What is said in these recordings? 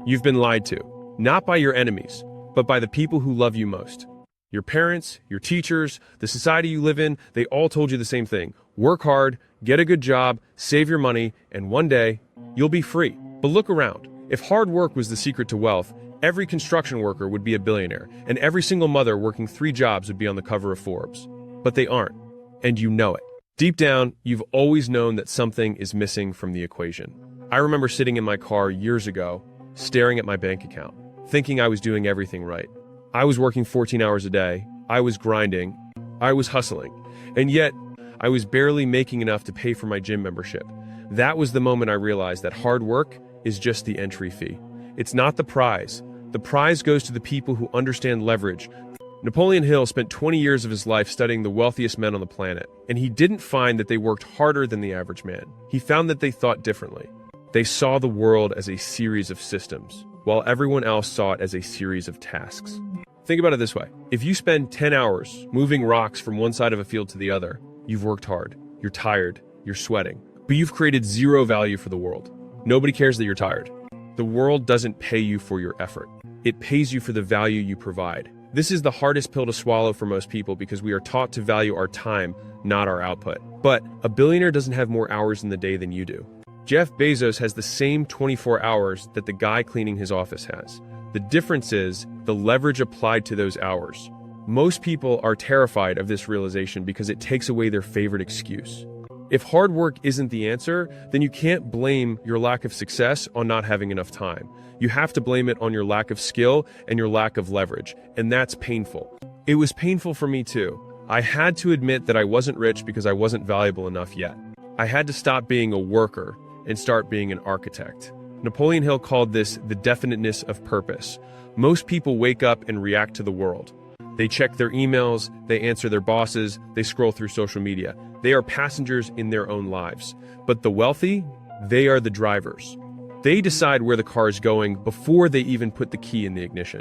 You've been lied to, not by your enemies, but by the people who love you most. Your parents, your teachers, the society you live in, they all told you the same thing. Work hard, get a good job, save your money, and one day, you'll be free. But look around. If hard work was the secret to wealth, every construction worker would be a billionaire, and every single mother working 3 jobs would be on the cover of Forbes. But they aren't, and you know it. Deep down, you've always known that something is missing from the equation. I remember sitting in my car years ago, staring at my bank account, thinking I was doing everything right. I was working 14 hours a day, I was grinding, I was hustling, and yet I was barely making enough to pay for my gym membership. That was the moment I realized that hard work is just the entry fee. It's not the prize. The prize goes to the people who understand leverage. Napoleon Hill spent 20 years of his life studying the wealthiest men on the planet, and he didn't find that they worked harder than the average man. He found that they thought differently. They saw the world as a series of systems, while everyone else saw it as a series of tasks. Think about it this way. If you spend 10 hours moving rocks from one side of a field to the other, you've worked hard, you're tired, you're sweating, but you've created zero value for the world. Nobody cares that you're tired. The world doesn't pay you for your effort. It pays you for the value you provide. This is the hardest pill to swallow for most people because we are taught to value our time, not our output. But a billionaire doesn't have more hours in the day than you do. Jeff Bezos has the same 24 hours that the guy cleaning his office has. The difference is the leverage applied to those hours. Most people are terrified of this realization because it takes away their favorite excuse. If hard work isn't the answer, then you can't blame your lack of success on not having enough time. You have to blame it on your lack of skill and your lack of leverage, and that's painful. It was painful for me too. I had to admit that I wasn't rich because I wasn't valuable enough yet. I had to stop being a worker and start being an architect. Napoleon Hill called this the definiteness of purpose. Most people wake up and react to the world. They check their emails, they answer their bosses, they scroll through social media. They are passengers in their own lives. But the wealthy, they are the drivers. They decide where the car is going before they even put the key in the ignition.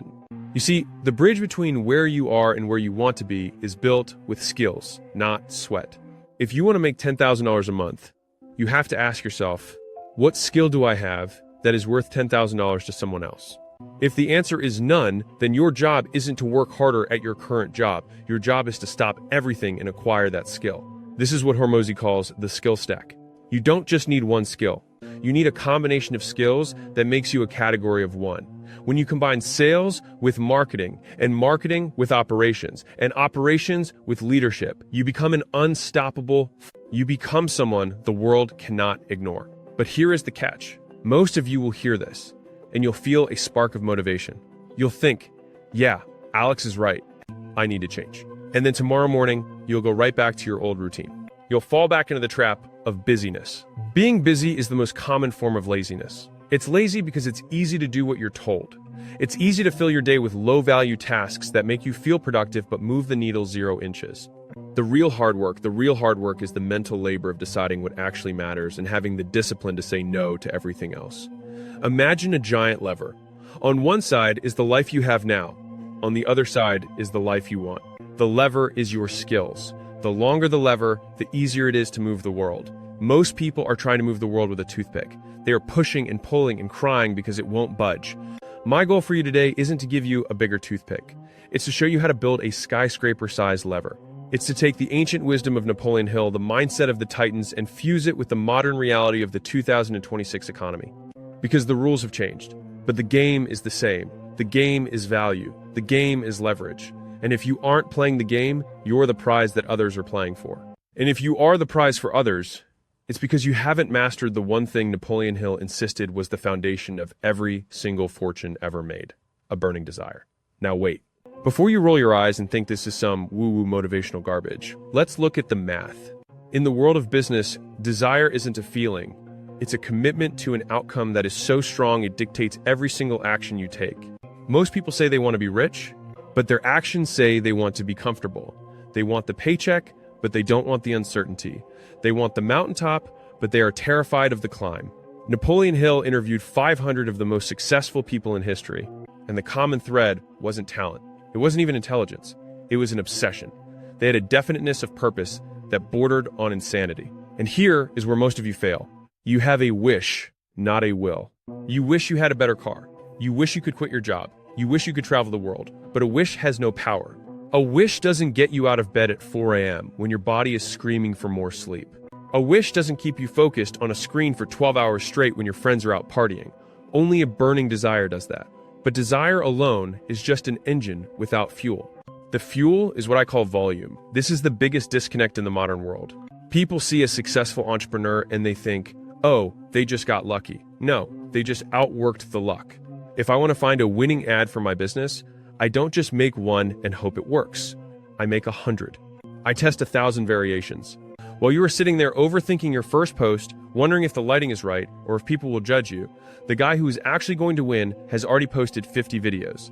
You see, the bridge between where you are and where you want to be is built with skills, not sweat. If you want to make $10,000 a month, you have to ask yourself, what skill do I have that is worth $10,000 to someone else? If the answer is none, then your job isn't to work harder at your current job. Your job is to stop everything and acquire that skill. This is what Hormozi calls the skill stack. You don't just need one skill. You need a combination of skills that makes you a category of one. When you combine sales with marketing, and marketing with operations, and operations with leadership, you become an unstoppable. You become someone the world cannot ignore. But here is the catch. Most of you will hear this, and you'll feel a spark of motivation. You'll think, yeah, Alex is right. I need to change. And then tomorrow morning, you'll go right back to your old routine. You'll fall back into the trap of busyness. Being busy is the most common form of laziness. It's lazy because it's easy to do what you're told. It's easy to fill your day with low-value tasks that make you feel productive but move the needle 0 inches. The real hard work is the mental labor of deciding what actually matters and having the discipline to say no to everything else. Imagine a giant lever. On one side is the life you have now. On the other side is the life you want. The lever is your skills. The longer the lever, the easier it is to move the world. Most people are trying to move the world with a toothpick. They are pushing and pulling and crying because it won't budge. My goal for you today isn't to give you a bigger toothpick. It's to show you how to build a skyscraper-sized lever. It's to take the ancient wisdom of Napoleon Hill, the mindset of the Titans, and fuse it with the modern reality of the 2026 economy. Because the rules have changed, but the game is the same. The game is value. The game is leverage. And if you aren't playing the game, you're the prize that others are playing for. And if you are the prize for others, it's because you haven't mastered the one thing Napoleon Hill insisted was the foundation of every single fortune ever made: a burning desire. Now wait. Before you roll your eyes and think this is some woo-woo motivational garbage, let's look at the math. In the world of business, desire isn't a feeling. It's a commitment to an outcome that is so strong it dictates every single action you take. Most people say they want to be rich, but their actions say they want to be comfortable. They want the paycheck, but they don't want the uncertainty. They want the mountaintop, but they are terrified of the climb. Napoleon Hill interviewed 500 of the most successful people in history, and the common thread wasn't talent. It wasn't even intelligence. It was an obsession. They had a definiteness of purpose that bordered on insanity. And here is where most of you fail. You have a wish, not a will. You wish you had a better car. You wish you could quit your job. You wish you could travel the world. But a wish has no power. A wish doesn't get you out of bed at 4 a.m. when your body is screaming for more sleep. A wish doesn't keep you focused on a screen for 12 hours straight when your friends are out partying. Only a burning desire does that. But desire alone is just an engine without fuel. The fuel is what I call volume. This is the biggest disconnect in the modern world. People see a successful entrepreneur and they think, oh, they just got lucky. No, they just outworked the luck. If I want to find a winning ad for my business, I don't just make one and hope it works. I make 100. I test 1,000 variations. While you are sitting there overthinking your first post, wondering if the lighting is right or if people will judge you, the guy who is actually going to win has already posted 50 videos.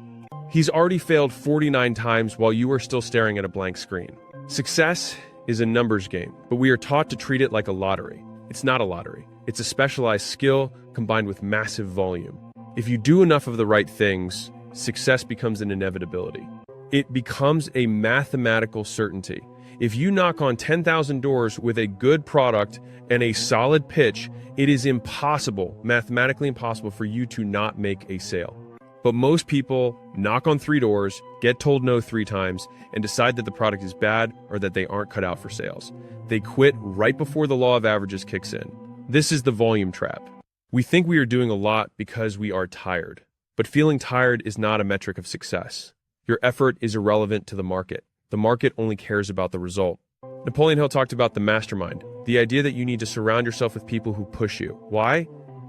He's already failed 49 times while you are still staring at a blank screen. Success is a numbers game, but we are taught to treat it like a lottery. It's not a lottery. It's a specialized skill combined with massive volume. If you do enough of the right things, success becomes an inevitability. It becomes a mathematical certainty. If you knock on 10,000 doors with a good product and a solid pitch, it is impossible, mathematically impossible, for you to not make a sale. But most people knock on 3 doors, get told no 3 times, and decide that the product is bad or that they aren't cut out for sales. They quit right before the law of averages kicks in. This is the volume trap. We think we are doing a lot because we are tired. But feeling tired is not a metric of success. Your effort is irrelevant to the market. The market only cares about the result. Napoleon Hill talked about the mastermind, the idea that you need to surround yourself with people who push you. Why?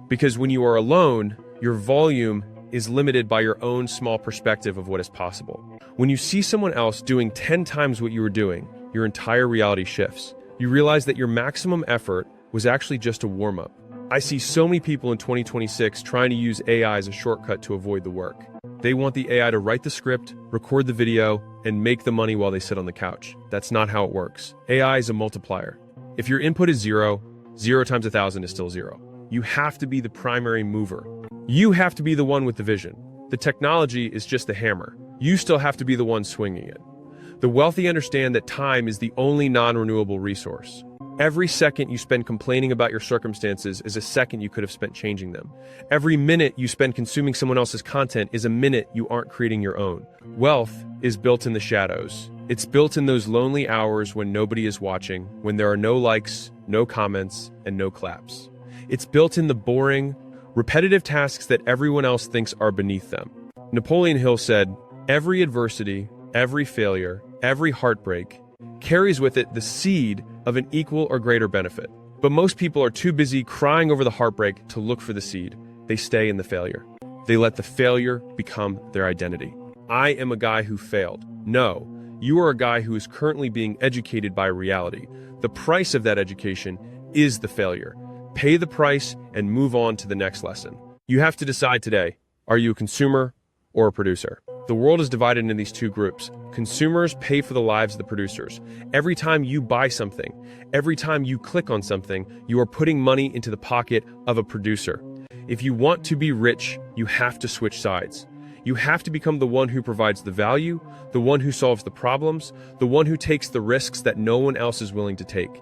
Because when you are alone, your volume is limited by your own small perspective of what is possible. When you see someone else doing 10 times what you were doing, your entire reality shifts. You realize that your maximum effort was actually just a warm-up. I see so many people in 2026 trying to use AI as a shortcut to avoid the work. They want the AI to write the script, record the video, and make the money while they sit on the couch. That's not how it works. AI is a multiplier. If your input is 0, 0 times 1,000 is still 0. You have to be the primary mover. You have to be the one with the vision. The technology is just the hammer. You still have to be the one swinging it. The wealthy understand that time is the only non-renewable resource. Every second you spend complaining about your circumstances is a second you could have spent changing them. Every minute you spend consuming someone else's content is a minute you aren't creating your own. Wealth is built in the shadows. It's built in those lonely hours when nobody is watching, when there are no likes, no comments, and no claps. It's built in the boring, repetitive tasks that everyone else thinks are beneath them. Napoleon Hill said, "Every adversity, every failure, every heartbreak carries with it the seed of an equal or greater benefit." But most people are too busy crying over the heartbreak to look for the seed. They stay in the failure. They let the failure become their identity. I am a guy who failed. No, you are a guy who is currently being educated by reality. The price of that education is the failure. Pay the price and move on to the next lesson. You have to decide today, are you a consumer or a producer? The world is divided into these 2 groups. Consumers pay for the lives of the producers. Every time you buy something, every time you click on something, you are putting money into the pocket of a producer. If you want to be rich, you have to switch sides. You have to become the one who provides the value, the one who solves the problems, the one who takes the risks that no one else is willing to take.